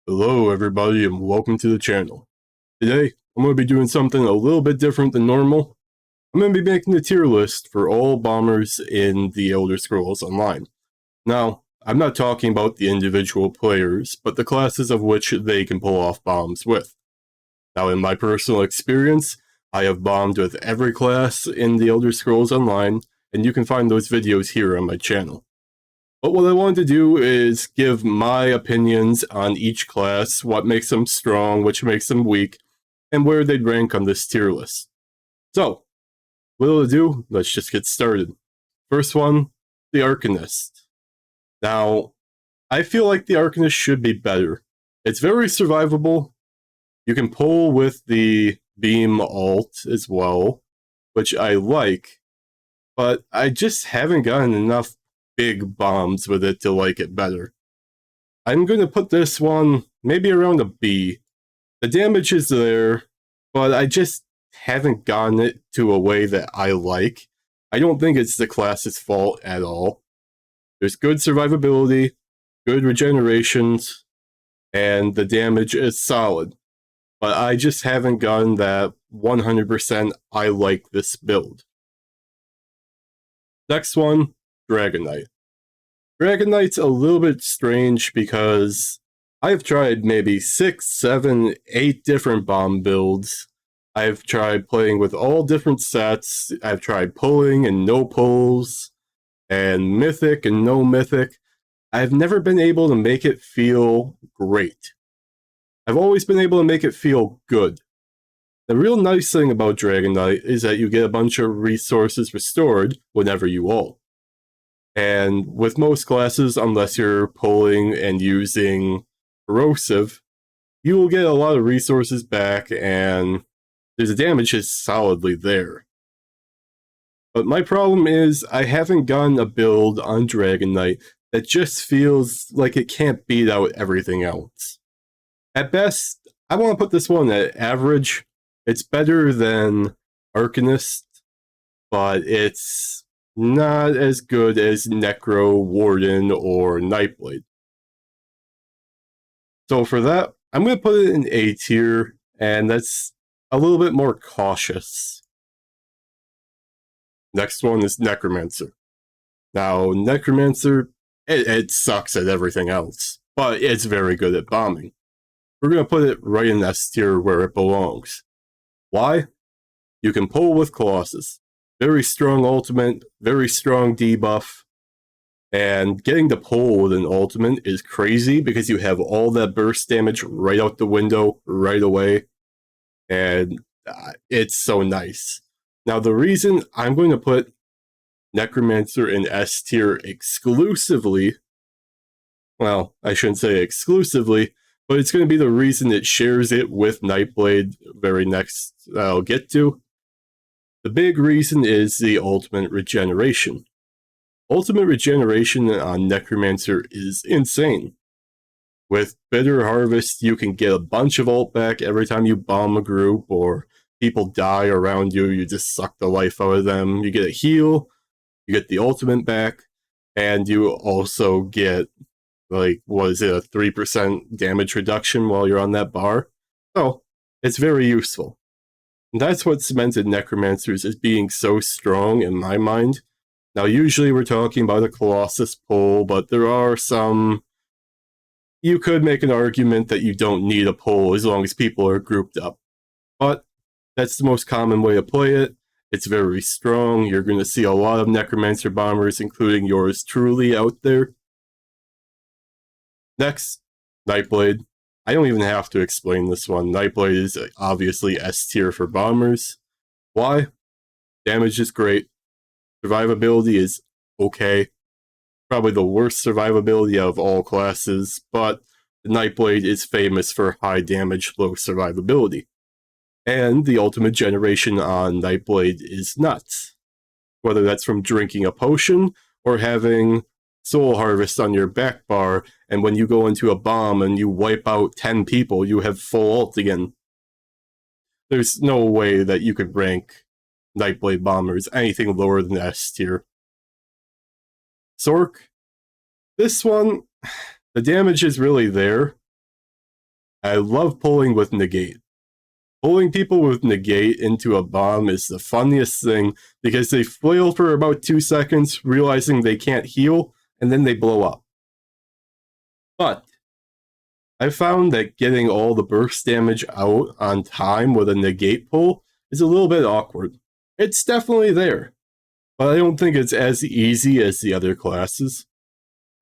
Hello everybody and welcome to the channel. Today, I'm going to be doing something a little bit different than normal. I'm going to be making a tier list for all bombers in the Elder Scrolls Online. Now, I'm not talking about the individual players, but the classes of which they can pull off bombs with. Now, in my personal experience, I have bombed with every class in the Elder Scrolls Online, and you can find those videos here on my channel. But what I wanted to do is give my opinions on each class, what makes them strong, which makes them weak, and where they'd rank on this tier list. So, without ado, let's just get started. First one, the Arcanist. Now, I feel like the Arcanist should be better. It's very survivable. You can pull with the beam alt as well, which I like, but I just haven't gotten enough big bombs with it to like it better. I'm going to put this one maybe around a B. The damage is there, but I just haven't gotten it to a way that I like. I don't think it's the class's fault at all. There's good survivability, good regenerations, and the damage is solid. But I just haven't gotten that 100% I like this build. Next one, Dragonknight. Dragonknight's a little bit strange because I've tried maybe 6, 7, 8 different bomb builds. I've tried playing with all different sets. I've tried pulling and no pulls, and mythic and no mythic. I've never been able to make it feel great. I've always been able to make it feel good. The real nice thing about Dragonknight is that you get a bunch of resources restored whenever you ult. And with most classes, unless you're pulling and using corrosive, you will get a lot of resources back and the damage is solidly there. But my problem is I haven't gotten a build on Dragonknight that just feels like it can't beat out everything else. At best, I want to put this one at average. It's better than Arcanist, but it's not as good as Necro, Warden, or Nightblade. So for that, I'm going to put it in A tier, and that's a little bit more cautious. Next one is Necromancer. Now, Necromancer, it sucks at everything else, but it's very good at bombing. We're going to put it right in S tier where it belongs. Why? You can pull with Colossus. Very strong ultimate, very strong debuff, and getting to pull with an ultimate is crazy because you have all that burst damage right out the window right away, and it's so nice. Now, the reason I'm going to put Necromancer in S tier exclusively, well, I shouldn't say exclusively, but it's going to be the reason it shares it with Nightblade very next I'll get to. The big reason is the ultimate regeneration. Ultimate regeneration on Necromancer is insane. With Bitter Harvest, you can get a bunch of ult back every time you bomb a group or people die around you, you just suck the life out of them. You get a heal, you get the ultimate back, and you also get, like, what is it, a 3% damage reduction while you're on that bar? So, it's very useful. And that's what cemented Necromancers as being so strong in my mind. Now, usually we're talking about a Colossus pull, but there are some... You could make an argument that you don't need a pull as long as people are grouped up. But that's the most common way to play it. It's very strong. You're going to see a lot of Necromancer bombers, including yours truly, out there. Next, Nightblade. I don't even have to explain this one. Nightblade is obviously S tier for bombers. Why? Damage is great. Survivability is okay. Probably the worst survivability of all classes, but the Nightblade is famous for high damage, low survivability. And the ultimate generation on Nightblade is nuts. Whether that's from drinking a potion or having Soul Harvest on your back bar, and when you go into a bomb and you wipe out 10 people, you have full ult again. There's no way that you could rank Nightblade bombers anything lower than S tier. Sorc. This one, the damage is really there, I love pulling with negate. Pulling people with negate into a bomb is the funniest thing because they flail for about 2 seconds, realizing they can't heal, and then they blow up. But I found that getting all the burst damage out on time with a negate pull is a little bit awkward. It's definitely there, but I don't think it's as easy as the other classes.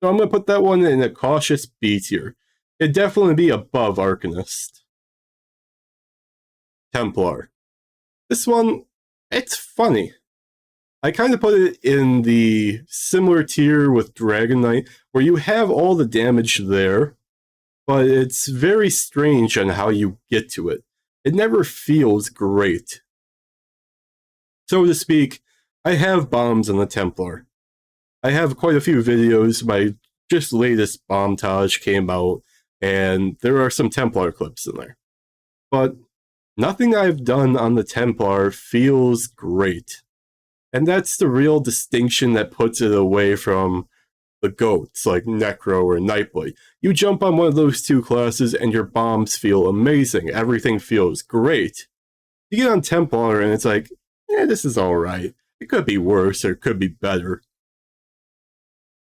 So I'm going to put that one in a cautious B tier. It'd definitely be above Arcanist. Templar. This one, it's funny. I kind of put it in the similar tier with Dragonknight, where you have all the damage there, but it's very strange on how you get to it. It never feels great. So to speak, I have bombs on the Templar. I have quite a few videos. My just latest bombage came out, and there are some Templar clips in there. But nothing I've done on the Templar feels great. And that's the real distinction that puts it away from the GOATs like Necro or Nightblade. You jump on one of those two classes and your bombs feel amazing. Everything feels great. You get on Templar and it's like, this is alright. It could be worse or it could be better.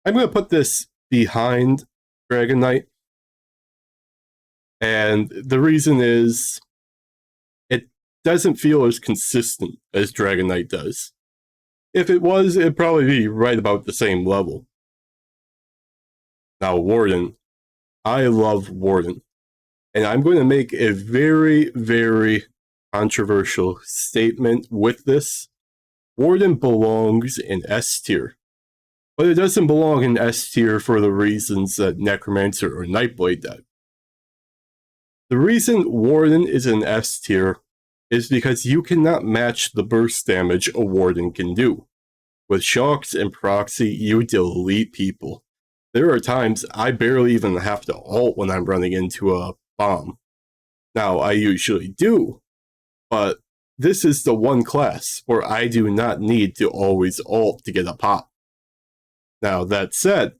I'm going to put this behind Dragonknight. And the reason is it doesn't feel as consistent as Dragonknight does. If it was, it'd probably be right about the same level. Now, Warden. I love Warden. And I'm going to make a very, very controversial statement with this. Warden belongs in S tier. But it doesn't belong in S tier for the reasons that Necromancer or Nightblade did. The reason Warden is in S tier is because you cannot match the burst damage a Warden can do. With shocks and proxy, you delete people. There are times I barely even have to ult when I'm running into a bomb. Now, I usually do, but this is the one class where I do not need to always ult to get a pop. Now, that said,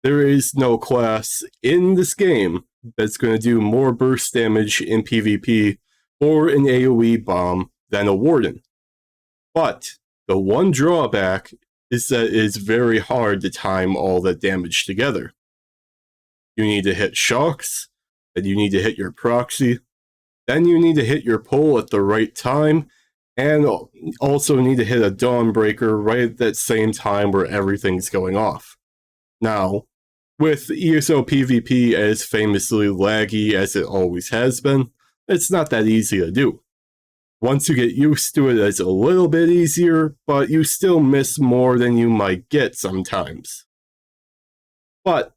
there is no class in this game that's going to do more burst damage in PvP or an AoE bomb than a Warden. But the one drawback is that it's very hard to time all that damage together. You need to hit shocks, then you need to hit your proxy, then you need to hit your pull at the right time, and also need to hit a Dawnbreaker right at that same time where everything's going off. Now, with ESO PVP as famously laggy as it always has been, it's not that easy to do. Once you get used to it, it's a little bit easier, but you still miss more than you might get sometimes. But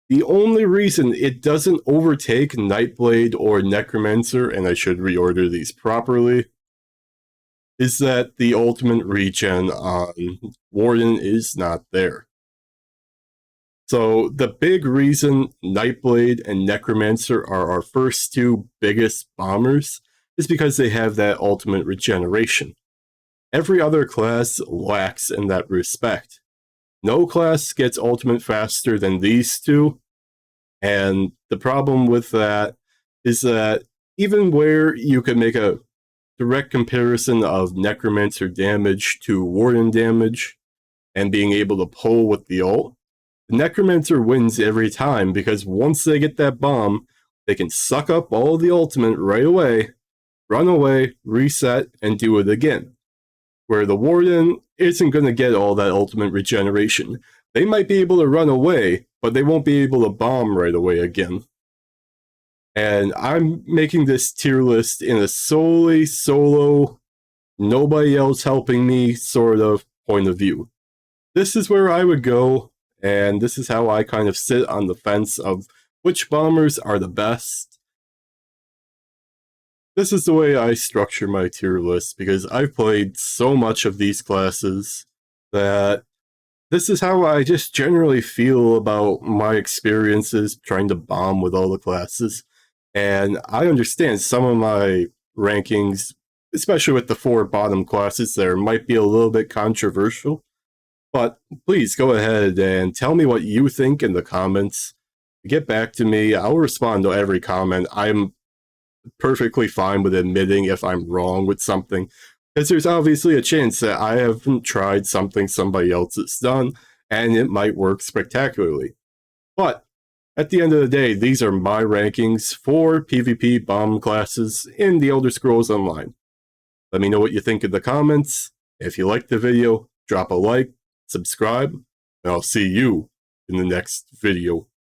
the only reason it doesn't overtake Nightblade or Necromancer, and I should reorder these properly, is that the ultimate regen on Warden is not there. So the big reason Nightblade and Necromancer are our first two biggest bombers is because they have that ultimate regeneration. Every other class lacks in that respect. No class gets ultimate faster than these two, and the problem with that is that even where you could make a direct comparison of Necromancer damage to Warden damage and being able to pull with the ult, the Necromancer wins every time because once they get that bomb, they can suck up all the ultimate right away, run away, reset, and do it again. Where the Warden isn't going to get all that ultimate regeneration. They might be able to run away, but they won't be able to bomb right away again. And I'm making this tier list in a solely solo, nobody else helping me sort of point of view. This is where I would go, and this is how I kind of sit on the fence of which bombers are the best. This is the way I structure my tier list, because I've played so much of these classes that this is how I just generally feel about my experiences trying to bomb with all the classes. And I understand some of my rankings, especially with the 4 bottom classes there, might be a little bit controversial. But please go ahead and tell me what you think in the comments. get back to me. I'll respond to every comment. I'm perfectly fine with admitting if I'm wrong with something, because there's obviously a chance that I haven't tried something somebody else has done, and it might work spectacularly. But at the end of the day, these are my rankings for PvP bomb classes in the Elder Scrolls Online. Let me know what you think in the comments. If you liked the video, drop a like, subscribe, and I'll see you in the next video.